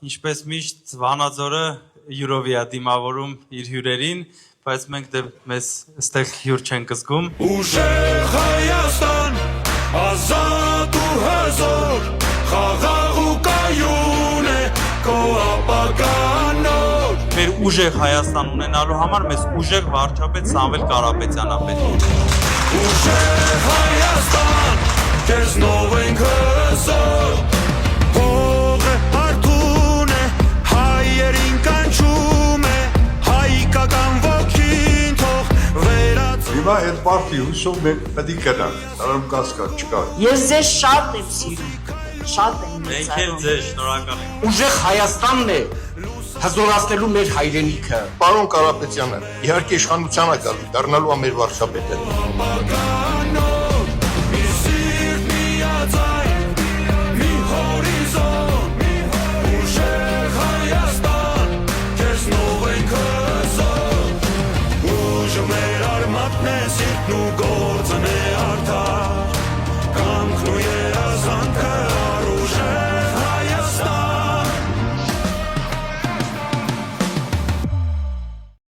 Ինչպես միշտ Վանաձորը յուրովի է դիմավորում իր հյուրերին, բայց մենք մեզ այստեղ հյուր չենք զգում։ Ուժեղ Հայաստան, ազատ ու հզոր, խաղաղ ու կայուն է քո ապագան նոր։ Մեր ուժեղ Հայաստան ունենալու համար մեզ ուժեղ վարչապետ Սամվել Կարապետյանն է պետք։ Ուժեղ Հայաստան, քեզնով ենք հզոր, հողը արթուն է, հայերին կանչում է, հայկական ոգին թող վերածվի։ Հիմա այդ պարտի հուսով մենք պետք է գնանք, դրան կասկած չկա։ Ես ձեզ շատ եմ սիրում, շատ եմ Մենք էլ մեծարում։ ձեզ շնորհակալ ենք։ Ուժեղ Հայաստանն է հզորացնելու մեր հայրենիքը։ Պարոն Կարապետյանը, իհարկե իշխանության է գալու, դառնալու է մեր վարչապետը։ Ապագան նոր, մի սիրտ միաձայն, մի հորիզոն, ուժեղ Հայաստան, քեզնով ենք հզոր, ուժը մեր արմատն է, սիրտն ու գոհ